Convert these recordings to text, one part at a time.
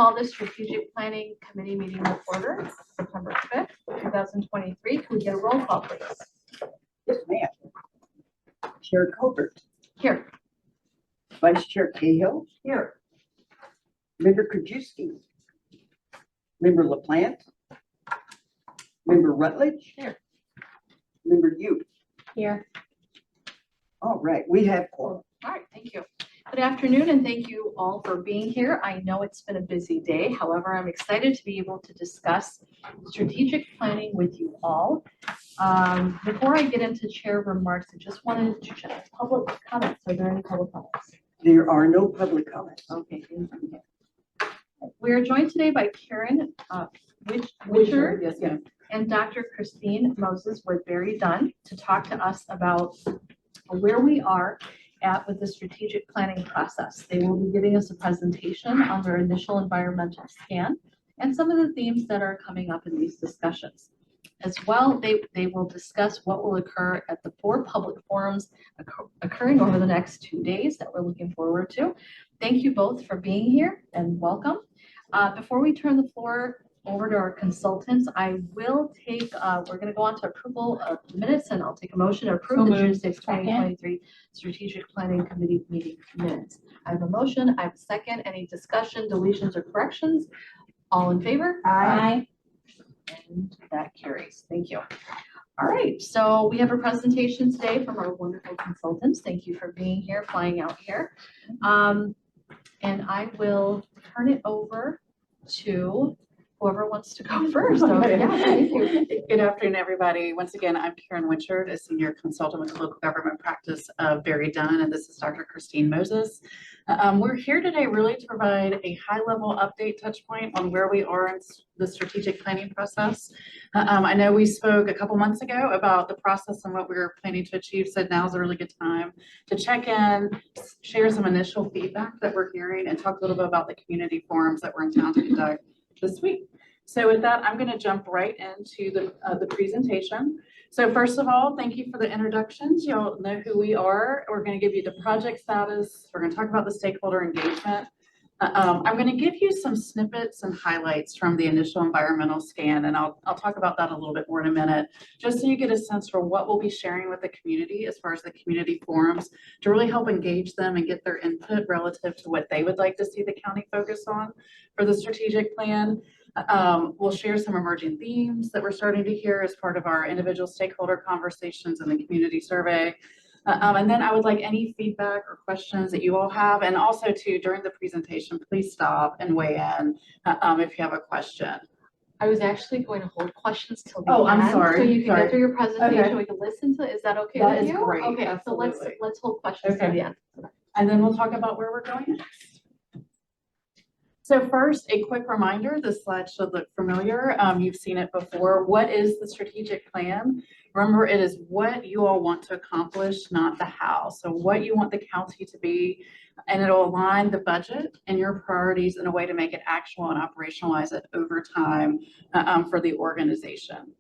call this Strategic Planning Committee meeting to order, September 5th, 2023. Can we get a roll call, please? Yes, ma'am. Chair Colbert. Here. Vice Chair Cahill. Here. Member Krajewski. Member LaPlante. Member Rutledge. Here. Member Yu. Here. All right, we have quorum. All right, thank you. Good afternoon, and thank you all for being here. I know it's been a busy day. However, I'm excited to be able to discuss strategic planning with you all. Before I get into chair remarks, I just wanted to check public comments. Are there any public comments? There are no public comments. Okay, thank you. We are joined today by Karen Witcher, Yes, ma'am. and Dr. Christine Moses with Barry Dunn to talk to us about where we are at with the strategic planning process. They will be giving us a presentation on their initial environmental scan and some of the themes that are coming up in these discussions. As well, they will discuss what will occur at the 4 public forums occurring over the next 2 days that we're looking forward to. Thank you both for being here and welcome. Before we turn the floor over to our consultants, I will take, we're going to go on to approval of the minutes, and I'll take a motion to approve the June 6, 2023 Strategic Planning Committee meeting minutes. I have a motion, I have a second. Any discussion, deletions, or corrections? All in favor? Aye. And that carries. Thank you. All right, so we have a presentation today from our wonderful consultants. Thank you for being here, flying out here. And I will turn it over to whoever wants to go first. So, yeah, thank you. Good afternoon, everybody. Once again, I'm Karen Witcher, a senior consultant with the local government practice of Barry Dunn, and this is Dr. Christine Moses. We're here today really to provide a high-level update touch point on where we are in the strategic planning process. I know we spoke a couple months ago about the process and what we were planning to achieve, so now's a really good time to check in, share some initial feedback that we're hearing, and talk a little bit about the community forums that we're in town to conduct this week. So with that, I'm going to jump right into the presentation. So first of all, thank you for the introductions. You'll know who we are. We're going to give you the project status. We're going to talk about the stakeholder engagement. I'm going to give you some snippets and highlights from the initial environmental scan, and I'll talk about that a little bit more in a minute, just so you get a sense for what we'll be sharing with the community as far as the community forums to really help engage them and get their input relative to what they would like to see the county focus on for the strategic plan. We'll share some emerging themes that we're starting to hear as part of our individual stakeholder conversations and the community survey. And then I would like any feedback or questions that you all have. And also too, during the presentation, please stop and weigh in if you have a question. I was actually going to hold questions till the end. I'm sorry. So you can Sorry. get through your presentation. Okay. We can listen to. Is that okay That with is you? great. Okay. Absolutely. So let's hold questions to the end. And then we'll talk about where we're going next. So first, a quick reminder, this slide should look familiar. You've seen it before. What is the strategic plan? Remember, it is what you all want to accomplish, not the how. So what you want the county to be, and it'll align the budget and your priorities in a way to make it actual and operationalize it over time for the organization.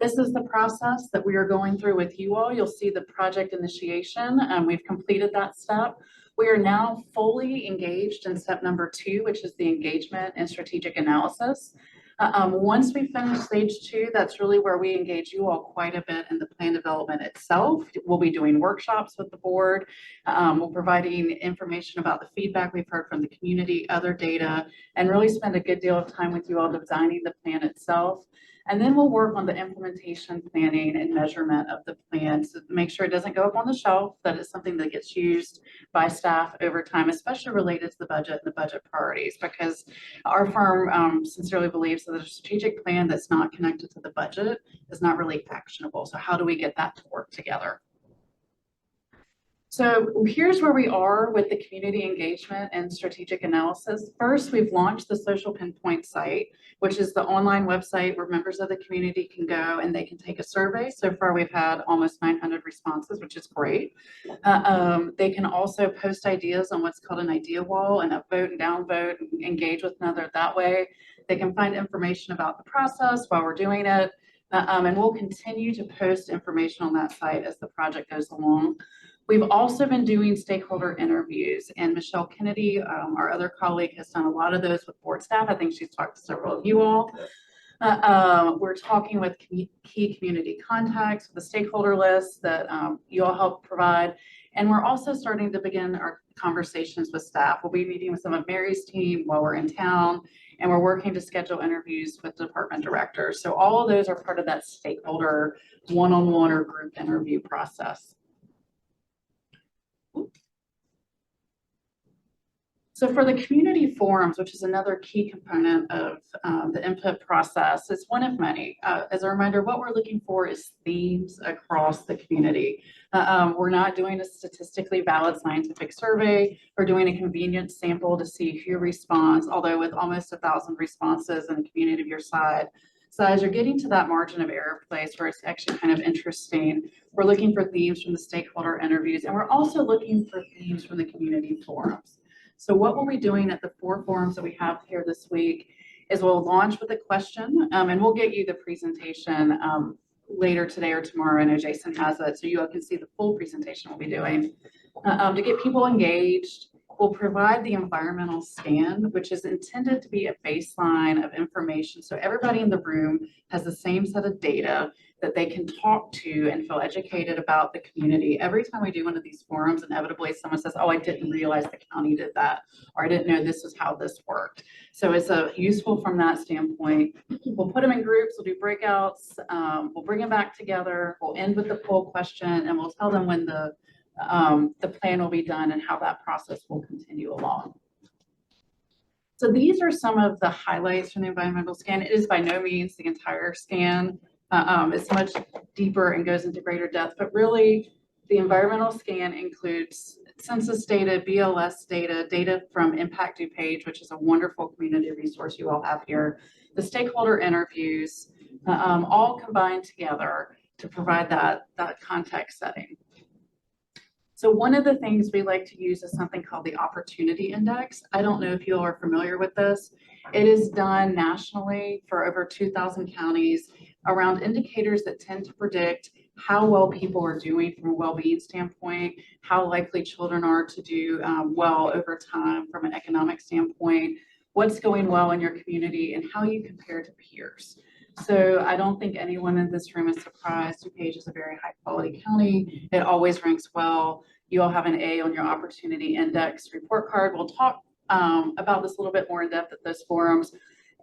This is the process that we are going through with you all. You'll see the project initiation. We've completed that step. We are now fully engaged in step number 2, which is the engagement and strategic analysis. Once we finish stage 2, that's really where we engage you all quite a bit in the plan development itself. We'll be doing workshops with the board. We'll providing information about the feedback we've heard from the community, other data, and really spend a good deal of time with you all designing the plan itself. And then we'll work on the implementation, planning, and measurement of the plan to make sure it doesn't go up on the shelf, that it's something that gets used by staff over time, especially related to the budget and the budget priorities, because our firm sincerely believes that a strategic plan that's not connected to the budget is not really actionable. So how do we get that to work together? So here's where we are with the community engagement and strategic analysis. First, we've launched the Social Pinpoint site, which is the online website where members of the community can go and they can take a survey. So far, we've had almost 900 responses, which is great. They can also post ideas on what's called an idea wall and upvote and downvote and engage with another that way. They can find information about the process while we're doing it. And we'll continue to post information on that site as the project goes along. We've also been doing stakeholder interviews, and Michelle Kennedy, our other colleague, has done a lot of those with board staff. I think she's talked to several of you all. We're talking with key community contacts, the stakeholder list that you all help provide. And we're also starting to begin our conversations with staff. We'll be meeting with some of Mary's team while we're in town, and we're working to schedule interviews with department directors. So all of those are part of that stakeholder one-on-one or group interview process. So for the community forums, which is another key component of the input process, it's one of many. As a reminder, what we're looking for is themes across the community. We're not doing a statistically valid scientific survey. We're doing a convenient sample to see who responds, although with almost 1,000 responses in a community of your size, you're getting to that margin of error place where it's actually kind of interesting. We're looking for themes from the stakeholder interviews, and we're also looking for themes from the community forums. So what we'll be doing at the 4 forums that we have here this week is we'll launch with a question, and we'll get you the presentation later today or tomorrow. I know Jason has it, so you all can see the full presentation we'll be doing. To get people engaged, we'll provide the environmental scan, which is intended to be a baseline of information. So everybody in the room has the same set of data that they can talk to and feel educated about the community. Every time we do one of these forums, inevitably someone says, oh, I didn't realize the county did that, or I didn't know this is how this worked. So it's useful from that standpoint. We'll put them in groups, we'll do breakouts, we'll bring them back together, we'll end with the poll question, and we'll tell them when the plan will be done and how that process will continue along. So these are some of the highlights from the environmental scan. It is by no means the entire scan. It's much deeper and goes into greater depth, but really the environmental scan includes census data, BLS data, data from Impact DuPage, which is a wonderful community resource you all have here, the stakeholder interviews, all combined together to provide that context setting. So one of the things we like to use is something called the Opportunity Index. I don't know if you all are familiar with this. It is done nationally for over 2,000 counties around indicators that tend to predict how well people are doing from a well-being standpoint, how likely children are to do well over time from an economic standpoint, what's going well in your community, and how you compare to peers. So I don't think anyone in this room is surprised. DuPage is a very high quality county. It always ranks well. You all have an A on your Opportunity Index report card. We'll talk about this a little bit more in depth at those forums.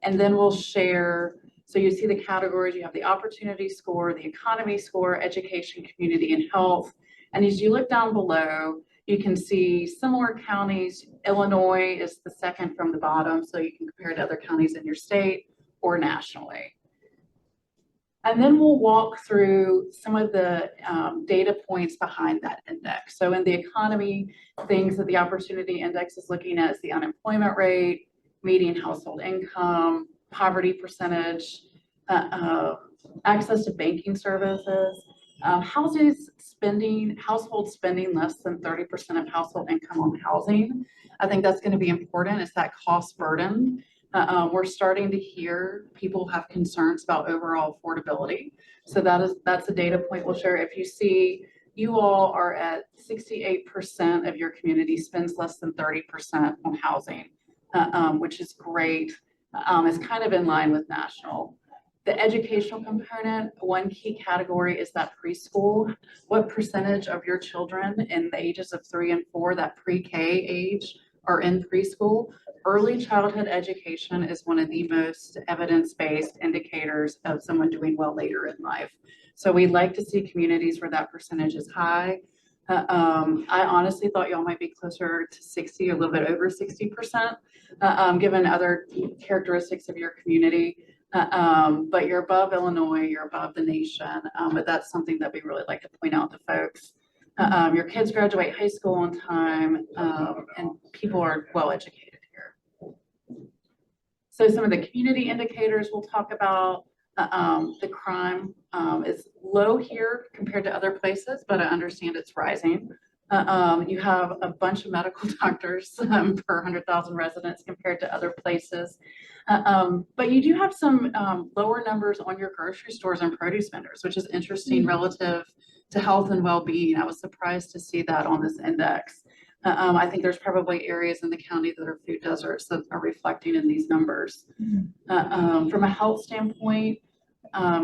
And then we'll share, so you see the categories, you have the opportunity score, the economy score, education, community, and health. And as you look down below, you can see similar counties. Illinois is the second from the bottom, so you can compare to other counties in your state or nationally. And then we'll walk through some of the data points behind that index. So in the economy, things that the Opportunity Index is looking at is the unemployment rate, median household income, poverty percentage, access to banking services, household spending less than 30% of household income on housing. I think that's going to be important. It's that cost burden. We're starting to hear people have concerns about overall affordability. So that's a data point we'll share. If you see, you all are at 68% of your community spends less than 30% on housing, which is great. It's kind of in line with national. The educational component, one key category is that preschool. What percentage of your children in the ages of 3 and 4, that pre-K age, are in preschool? Early childhood education is one of the most evidence-based indicators of someone doing well later in life. So we'd like to see communities where that percentage is high. I honestly thought y'all might be closer to 60, a little bit over 60%, given other characteristics of your community. But you're above Illinois, you're above the nation, but that's something that we really like to point out to folks. Your kids graduate high school on time, and people are well educated here. So some of the community indicators we'll talk about. The crime is low here compared to other places, but I understand it's rising. You have a bunch of medical doctors per 100,000 residents compared to other places. But you do have some lower numbers on your grocery stores and produce vendors, which is interesting relative to health and well-being. I was surprised to see that on this index. I think there's probably areas in the county that are food deserts that are reflecting in these numbers. From a health standpoint,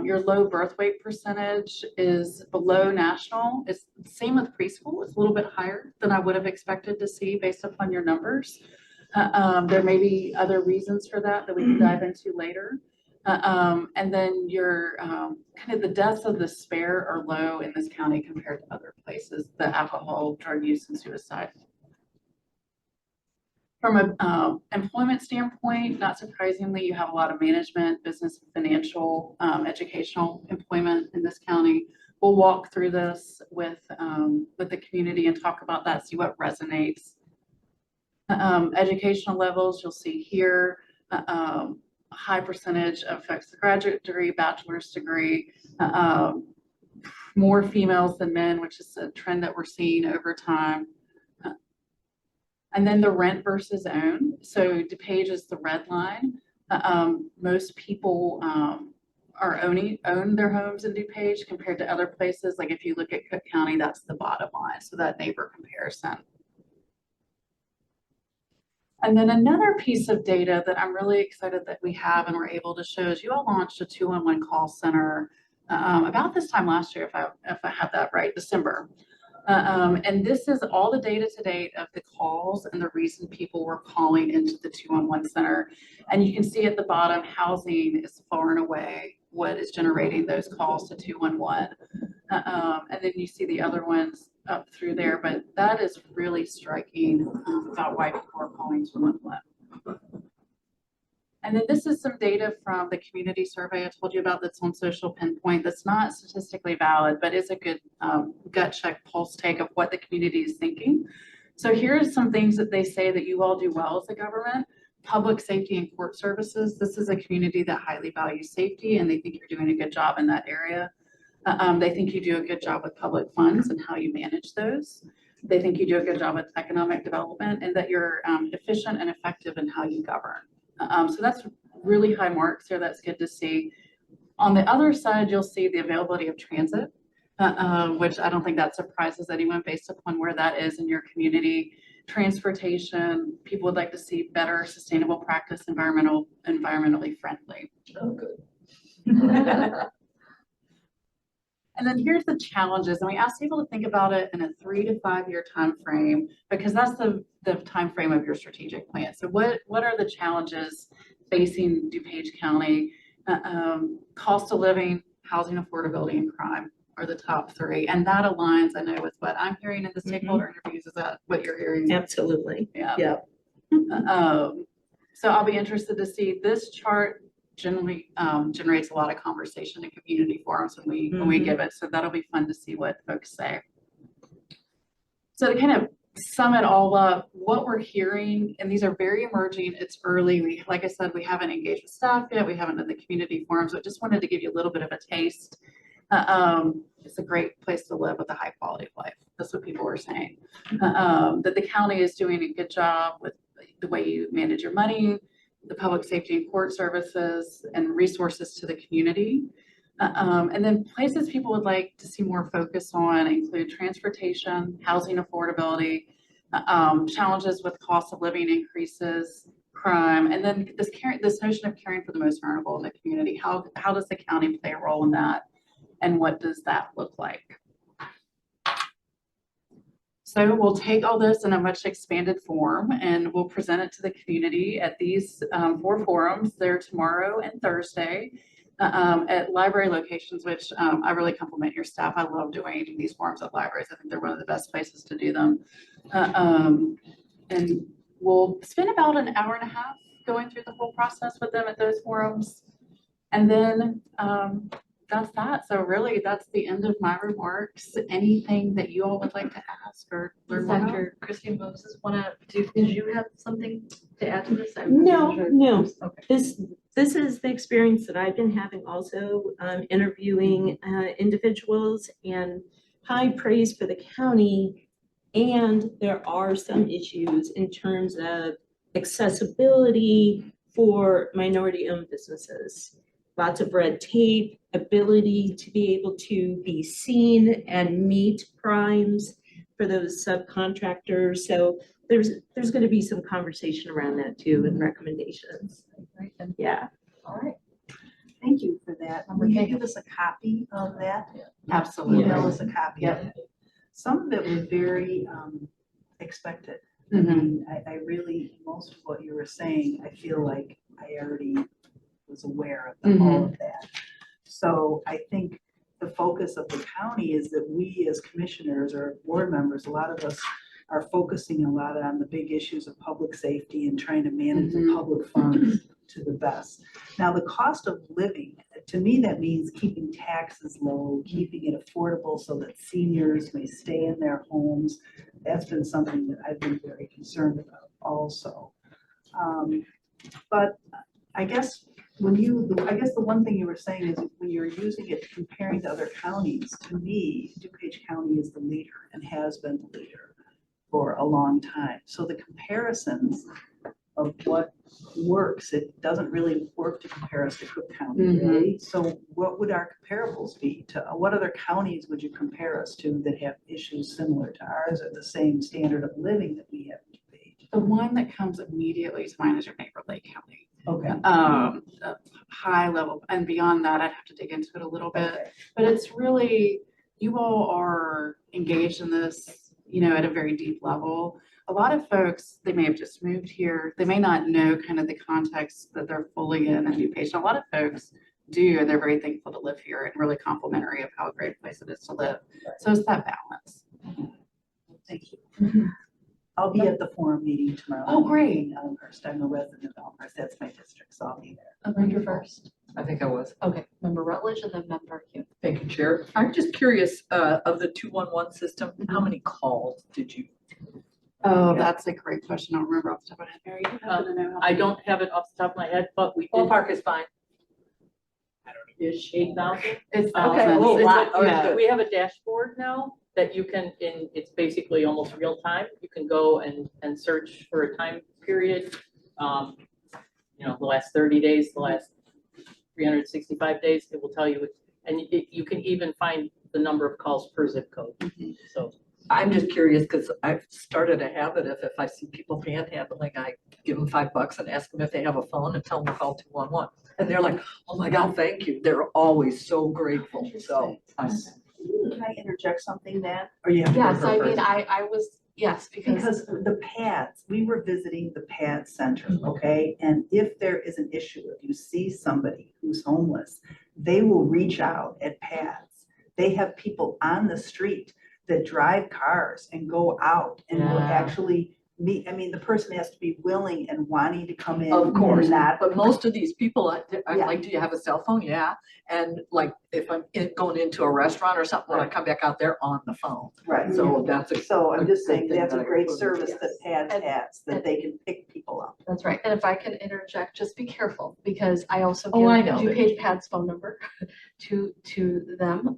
your low birth weight percentage is below national. It's the same with preschool. It's a little bit higher than I would have expected to see based upon your numbers. There may be other reasons for that we can dive into later. And then your kind of the deaths of despair are low in this county compared to other places, the alcohol, drug use, and suicide. From an employment standpoint, not surprisingly, you have a lot of management, business, financial, educational employment in this county. We'll walk through this with the community and talk about that, see what resonates. Educational levels, you'll see here, a high percentage affects the graduate degree, bachelor's degree, more females than men, which is a trend that we're seeing over time. And then the rent versus own. So DuPage is the red line. Most people own their homes in DuPage compared to other places. Like if you look at Cook County, that's the bottom line. So that neighbor comparison. And then another piece of data that I'm really excited that we have and we're able to show is you all launched a 211 call center about this time last year, if I have that right, December. And this is all the data to date of the calls and the reason people were calling into the 211 center. And you can see at the bottom, housing is far and away what is generating those calls to 211. And then you see the other ones up through there, but that is really striking about why people are calling 211. And then this is some data from the community survey I told you about that's on Social Pinpoint. That's not statistically valid, but is a good gut check pulse take of what the community is thinking. So here's some things that they say that you all do well as a government. Public safety and court services. This is a community that highly values safety and they think you're doing a good job in that area. They think you do a good job with public funds and how you manage those. They think you do a good job with economic development and that you're efficient and effective in how you govern. So that's really high marks here. That's good to see. On the other side, you'll see the availability of transit, which I don't think that surprises anyone based upon where that is in your community. Transportation, people would like to see better sustainable practice, environmentally friendly. Oh, good. And then here's the challenges, and we asked people to think about it in a 3 to 5 year time frame because that's the time frame of your strategic plan. So what are the challenges facing DuPage County? Cost of living, housing affordability, and crime are the top 3, and that aligns, I know, with what I'm hearing in the stakeholder interviews. Is that what you're hearing? Absolutely. Yeah. Yep. So I'll be interested to see this chart. Generally generates a lot of conversation in community forums when we give it. So that'll be fun to see what folks say. So to kind of sum it all up, what we're hearing, and these are very emerging, it's early. Like I said, we haven't engaged with staff yet. We haven't done the community forums. So I just wanted to give you a little bit of a taste. It's a great place to live with a high quality of life. That's what people were saying. That the county is doing a good job with the way you manage your money, the public safety and court services and resources to the community. And then places people would like to see more focus on include transportation, housing affordability, challenges with cost of living increases, crime, and then this notion of caring for the most vulnerable in the community. How does the county play a role in that? And what does that look like? So we'll take all this in a much expanded form and we'll present it to the community at these 4 forums. They're tomorrow and Thursday at library locations, which I really compliment your staff. I love doing these forums at libraries. I think they're one of the best places to do them. And we'll spend about an hour and a half going through the whole process with them at those forums. And then that's that. So really, that's the end of my remarks. Anything that you all would like to ask or learn more about? Dr. Christine Moses, did you have something to add to this? No. Okay. This is the experience that I've been having also interviewing individuals, and high praise for the county. And there are some issues in terms of accessibility for minority-owned businesses. Lots of red tape, ability to be able to be seen and meet primes for those subcontractors. So there's going to be some conversation around that too and recommendations. Right, and, Yeah. all right. Thank you for that. Will you give us a copy of that? Absolutely. Email us a copy of it. Some of it was very expected. I mean, I really, most of what you were saying, I feel like I already was aware of all of that. So I think the focus of the county is that we as commissioners or board members, a lot of us are focusing a lot on the big issues of public safety and trying to manage the public funds to the best. Now, the cost of living, to me, that means keeping taxes low, keeping it affordable so that seniors may stay in their homes. That's been something that I've been very concerned about also. But I guess the one thing you were saying is when you're using it, comparing to other counties, to me, DuPage County is the leader and has been the leader for a long time. So the comparisons of what works, it doesn't really work to compare us to Cook County, really. So what would our comparables be to, what other counties would you compare us to that have issues similar to ours or the same standard of living that we have in DuPage? The one that comes immediately to mind is your neighbor, Lake County. Okay. A high level, and beyond that, I'd have to dig into it a little bit. But it's really, you all are engaged in this, you know, at a very deep level. A lot of folks, they may have just moved here. They may not know kind of the context that they're fully in DuPage. A lot of folks do, and they're very thankful to live here and really complimentary of how great a place it is to live. So it's that balance. Thank you. I'll be at the forum meeting tomorrow. Oh, great. In Elmhurst. I'm a resident of Elmhurst. That's my district, so I'll be there. Member first. I think I was. Okay, Member Rutledge and then Member Hume. Thank you, Chair. I'm just curious, of the 211 system, how many calls did you? Oh, that's a great question. I don't remember off the top of my head. Mary, you happen to know how I don't have it off the top of my head, but we did. Ballpark is fine. Is 8,000. It's Okay. thousands. Oh, It's wow. a- yeah. We have a dashboard now that you can, it's basically almost real time. You can go and search for a time period. You know, the last 30 days, the last 365 days, it will tell you. And you can even find the number of calls per zip code. So. I'm just curious because I've started a habit of if I see people panhandling, I give them $5 and ask them if they have a phone and tell them to call 211. And they're like, oh my God, thank you. They're always so grateful. So Can I interject something then? Or you have to go Yes, I first? mean, I was, yes, Because the pads, we were visiting the pad center, okay? And if there is an issue, if you see somebody who's homeless, they will reach out at pads. They have people on the street that drive cars and go out and will Yeah. actually meet. I mean, the person has to be willing and wanting to come in. of course, and not. but most of these people, I'm Yeah. like, do you have a cell phone? Yeah. And like, if I'm going into a restaurant or something, when I come back out, they're on the phone. Right. So that's a. So I'm just good saying, thing that's that a I great included, service yes. that pads And- has, that they can pick people up. that's right. And if I can interject, just be careful because I also Oh, give I know. DuPage Pat's phone number to them.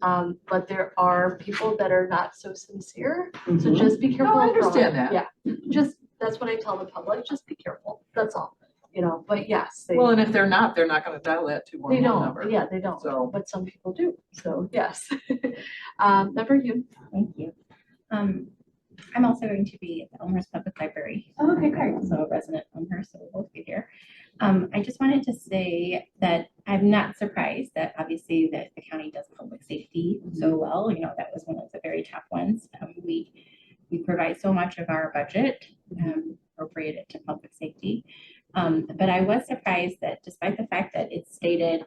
But there are people that are not so sincere. So just be careful. No, I of calling. understand that. Yeah, just, that's what I tell the public, just be careful. That's all, you know, but yes, they, Well, and if they're not gonna dial that 211 they number. don't, yeah, they don't. So. But some people do, so yes. Member Hume. Thank you. I'm also going to be at the Elmhurst Public Library. Oh, okay, great. So a resident of Elmhurst, so we'll both be here. I just wanted to say that I'm not surprised that obviously that the county does public safety so well. You know, that was one of the very top ones. We provide so much of our budget appropriated to public safety. But I was surprised that despite the fact that it's stated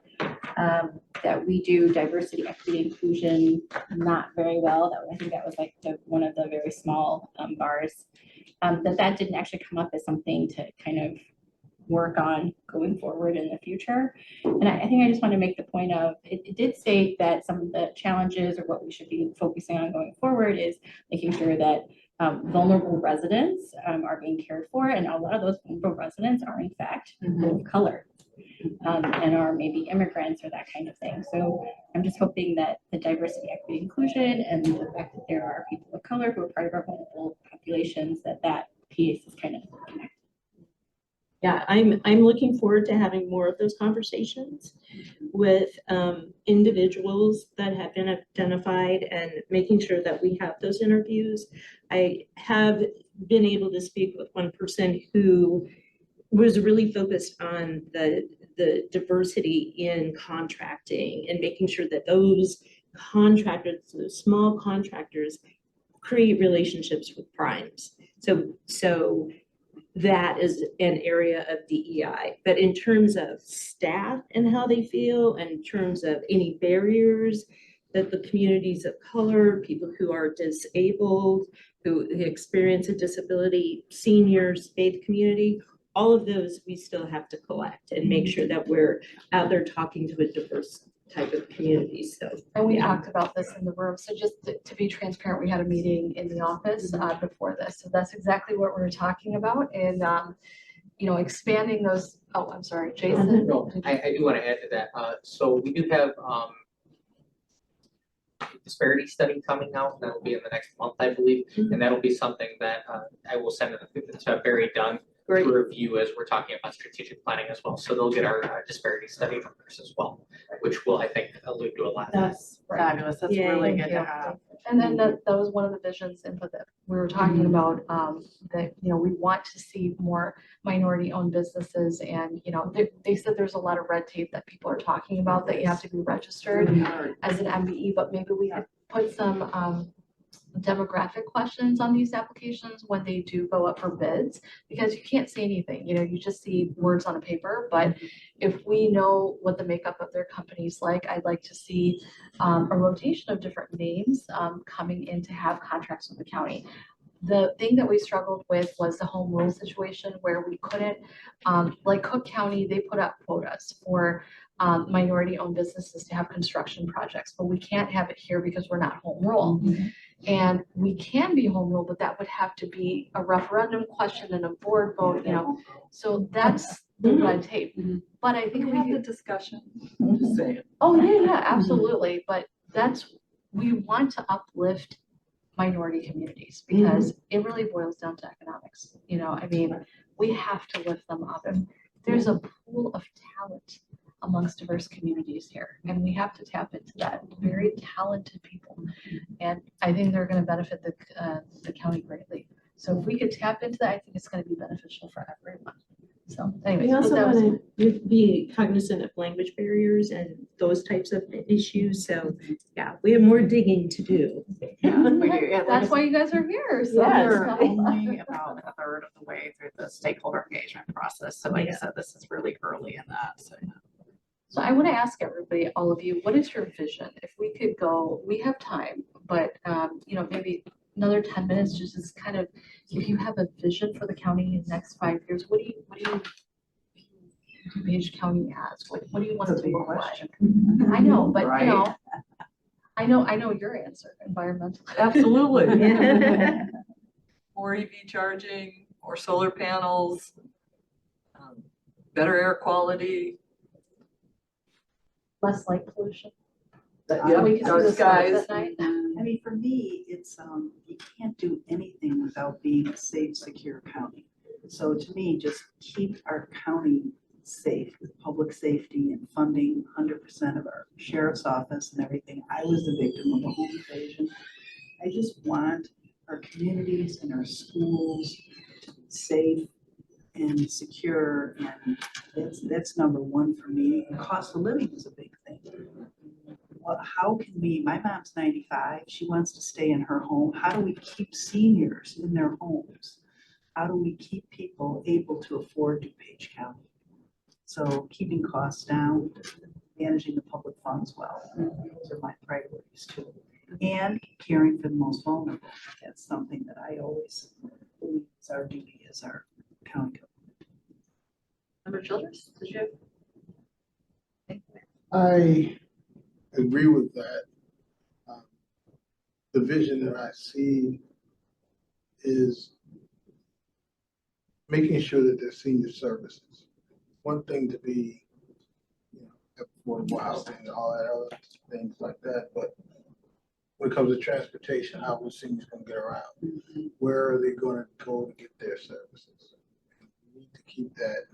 that we do diversity, equity, inclusion not very well, I think that was like one of the very small bars, that didn't actually come up as something to kind of work on going forward in the future. And I think I just want to make the point of, it did state that some of the challenges or what we should be focusing on going forward is making sure that vulnerable residents are being cared for, and a lot of those vulnerable residents are in fact people of color and are maybe immigrants or that kind of thing. So I'm just hoping that the diversity, equity, inclusion, and the fact that there are people of color who are part of our vulnerable populations, that piece is kind of connected. Yeah, I'm looking forward to having more of those conversations with individuals that have been identified and making sure that we have those interviews. I have been able to speak with one person who was really focused on the diversity in contracting and making sure that those contractors, those small contractors, create relationships with primes. So that is an area of DEI. But in terms of staff and how they feel, and in terms of any barriers that the communities of color, people who are disabled, who experience a disability, seniors, faith community, all of those we still have to collect and make sure that we're out there talking to a diverse type of community. So, And we yeah. talked about this in the room. So just to be transparent, we had a meeting in the office before this. So that's exactly what we were talking about. And, you know, expanding those, oh, I'm sorry, Jason. No, I do want to add to that. So we do have disparity study coming out. That'll be in the next month, I believe. And that'll be something that I will send to Barry Dunn Great. to review as we're talking about strategic planning as well. So they'll get our disparity study numbers as well, which will, I think, allude to a lot. That's fabulous. That's Yeah, really Thank good to you. have. And then that was one of the visions input that we were talking about, that, you know, we want to see more minority-owned businesses. And, you know, they said there's a lot of red tape that people are talking about, that you have to be registered as an MBE, but maybe we could put some demographic questions on these applications when they do go up for bids, because you can't say anything, you know, you just see words on a paper. But if we know what the makeup of their company's like, I'd like to see a rotation of different names coming in to have contracts with the county. The thing that we struggled with was the home rule situation, where we couldn't, like Cook County, they put up quotas for minority-owned businesses to have construction projects, but we can't have it here because we're not home rule. And we can be home rule, but that would have to be a referendum question and a board vote, you know, so that's the red tape. But I think We we have the could, discussion, just saying. oh, yeah, absolutely, but we want to uplift minority communities, because it really boils down to economics, you know, I mean, we have to lift them up, and there's a pool of talent amongst diverse communities here, and we have to tap into that. Very talented people, and I think they're going to benefit the county greatly. So if we could tap into that, I think it's going to be beneficial for everyone. So anyways, We but also that was- want to be cognizant of language barriers and those types of issues. So, yeah, we have more digging to do. Yeah, we do. Yeah, that's why you guys are here. So Yes. We're only about a third of the way through the stakeholder engagement process. So like I Yeah. said, this is really early in that. So So I want to ask everybody, all of you, what is your vision? If we could go, we have time, but you know, maybe another 10 minutes, just kind of, if you have a vision for the county in the next 5 years, what do you DuPage County as? What do you want it That's a to big look like? question. I know, but you Right. know, I know your answer, environmental. Absolutely. Yeah. More EV charging, more solar panels, better air quality. Less light pollution. Yeah, We can see dark the stars skies. at night. I mean, for me, it's, you can't do anything without being a safe, secure county. So to me, just keep our county safe with public safety and funding 100% of our sheriff's office and everything. I was the victim of a home invasion. I just want our communities and our schools to be safe and secure, and that's number one for me. And cost of living is a big thing. Well, how can we, my mom's 95, she wants to stay in her home. How do we keep seniors in their homes? How do we keep people able to afford DuPage County? So keeping costs down, managing the public funds well, those are my priorities too. And caring for the most vulnerable. That's something that I always believe is our duty as our county government. Member Childers, did you have? I agree with that. The vision that I see is making sure that there's senior services. One thing to be, you know, affordable housing and all that other things like that, but when it comes to transportation, how are seniors going to get around? Where are they going to go to get their services? We need to to keep that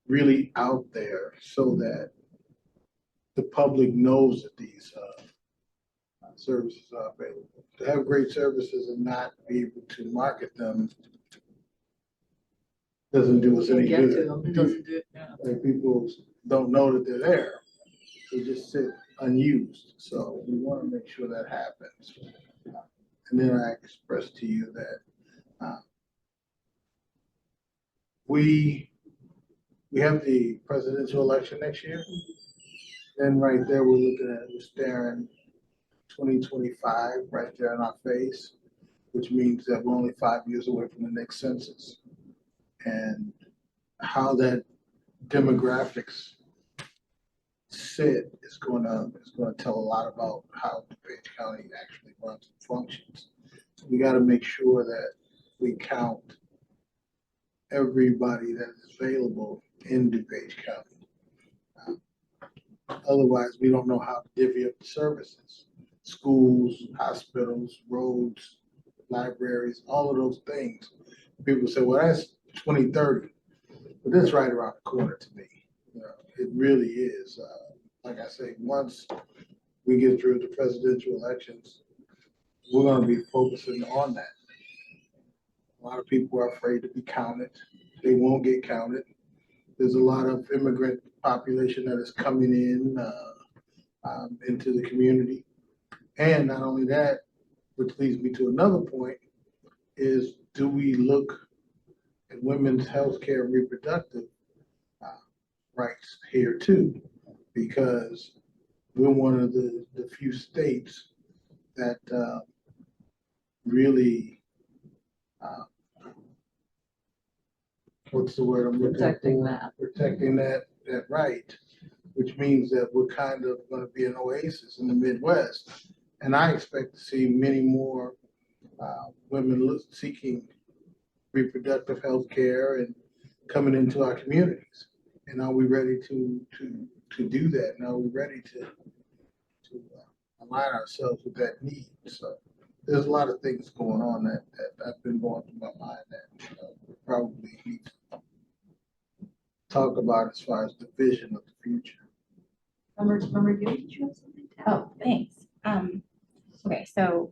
really out there so that the public knows that these services are available. To have great services and not be able to market them doesn't do us any Get good. to them, it doesn't do, yeah. Like people don't know that they're there. They just sit unused. So we want to make sure that happens. And then I express to you that we have the presidential election next year. Then right there, we're staring 2025 right there in our face, which means that we're only 5 years away from the next census. And how that demographics sit is gonna tell a lot about how DuPage County actually runs and functions. So we gotta make sure that we count everybody that is available in DuPage County. Otherwise, we don't know how to divvy up the services. Schools, hospitals, roads, libraries, all of those things. People say, well, that's 2030, but that's right around the corner to me. You know, it really is. Like I say, once we get through the presidential elections, we're gonna be focusing on that. A lot of people are afraid to be counted. They won't get counted. There's a lot of immigrant population that is coming in into the community. And not only that, which leads me to another point, is do we look at women's health care and reproductive rights here too? Because we're one of the few states that really, what's the word I'm looking for? Protecting that right, which means that we're kind of going to be an oasis in the Midwest. And I expect to see many more women seeking reproductive health care and coming into our communities. And are we ready to do that? And are we ready to align ourselves with that need? So there's a lot of things going on that I've been going through my mind that we probably need to talk about as far as the vision of the future. Remember you, did you have something to add? Oh, thanks. Okay, so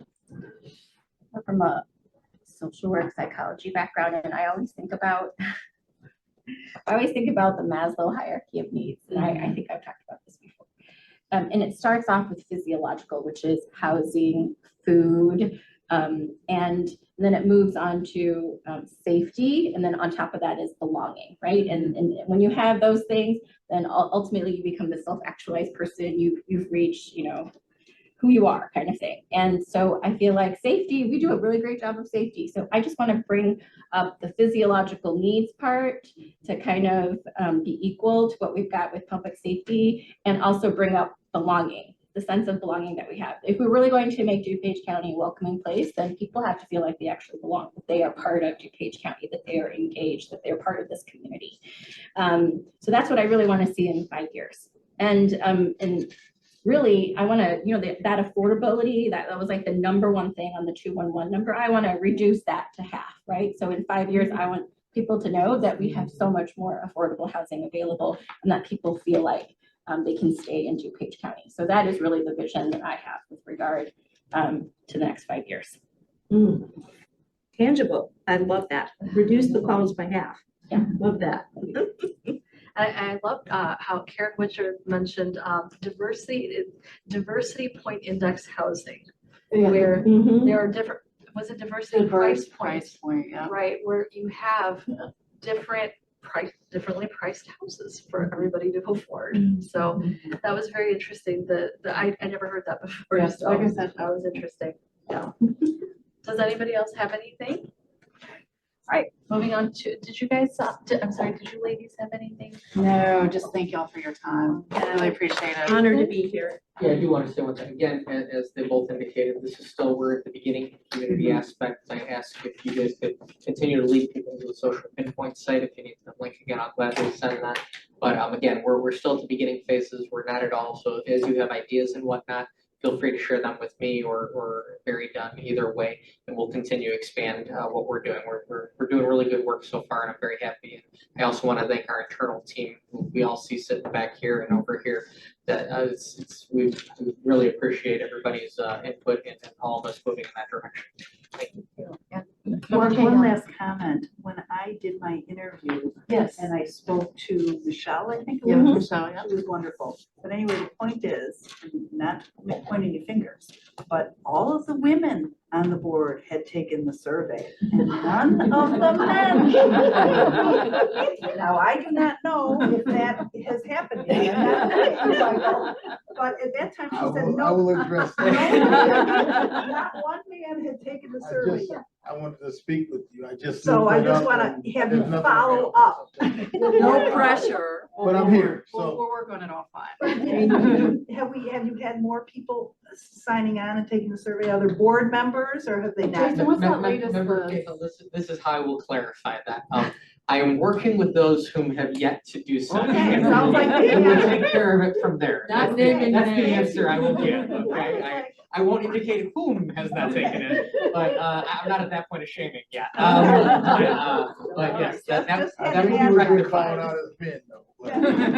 I'm from a social work psychology background, and I always think about the Maslow hierarchy of needs, and I think I've talked about this before. And it starts off with physiological, which is housing, food, and then it moves on to safety, and then on top of that is belonging, right? And when you have those things, then ultimately you become the self-actualized person. You've reached, you know, who you are, kind of thing. And so I feel like safety, we do a really great job of safety. So I just want to bring up the physiological needs part to kind of be equal to what we've got with public safety, and also bring up belonging, the sense of belonging that we have. If we're really going to make DuPage County a welcoming place, then people have to feel like they actually belong, that they are part of DuPage County, that they are engaged, that they're part of this community. So that's what I really want to see in 5 years. And really, I want to, you know, that affordability, that was like the #1 thing on the 211 number. I want to reduce that to half, right? So in 5 years, I want people to know that we have so much more affordable housing available, and that people feel like they can stay in DuPage County. So that is really the vision that I have with regard to the next 5 years. Tangible. I love that. Reduce the calls by half. Yeah. Love that. I loved how Karen Witcher mentioned diversity point index housing, where Mhm. there are different, was it diversity price points? point, yeah. Right, where you have differently priced houses for everybody to afford. So that was very interesting. I never heard that before. Yes, So like I said, that was interesting. Yeah. Does anybody else have anything? All right, moving on to, did you ladies have anything? No, just thank y'all for your time. Really appreciate it. Honored to be here. Yeah, I do want to say one thing. Again, as they both indicated, this is still, we're at the beginning community aspect. I ask if you guys could continue to lead people to the social pinpoint site. If you need the link again, I'll gladly send that. But again, we're still at the beginning phases. We're not at all. So as you have ideas and whatnot, feel free to share them with me or Barry Dunn, either way, and we'll continue to expand what we're doing. We're doing really good work so far, and I'm very happy. And I also want to thank our internal team, who we all see sitting back here and over here, that we really appreciate everybody's input and all of us moving in that direction. Thank you. One last comment. When I did my interview Yes. and I spoke to Michelle, I think it Yeah, was, Michelle, yeah. she was wonderful. But anyway, the point is, and not pointing your fingers, but all of the women on the board had taken the survey and none of the men. Now, I do not know if that has happened yet. I'm not- But at that time, she said, I no. will address No, that. not one man had taken the survey yet. I wanted to speak with you. I just. So looked I it just up wanna and have there's you nothing follow available. up. No pressure. But I'm here, We'll so. work on it offline. Have you had more people signing on and taking the survey, other board members, or have they not? Jason, what's that Me- me- latest, Member Cahill, this is how I will clarify that. I am working with those whom have yet to do so. Okay, sounds like me. And we'll take care of it from there. Not That's the- naming That's the names. answer I will give, I was okay? like, I won't indicate whom has not taken it, but I'm not at that point of shaming yet. But yes, that Just I had think to you would ask. get found out as men though. Like,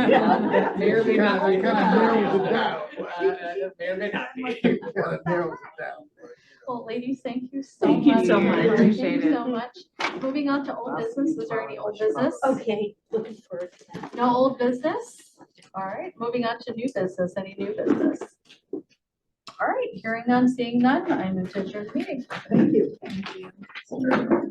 Yeah. May or may not be. It kind of narrows it down. May or may not be. It kind of narrows it down. but, Well, ladies, thank you so much. Thank you so much. Thank Appreciate you it. so much. Moving on to old business, is there any old business? Okay, looking forward to that. No old business? All right, moving on to new business, any new business? All right, hearing none, seeing none, I'm going to adjourn the meeting. Thank you.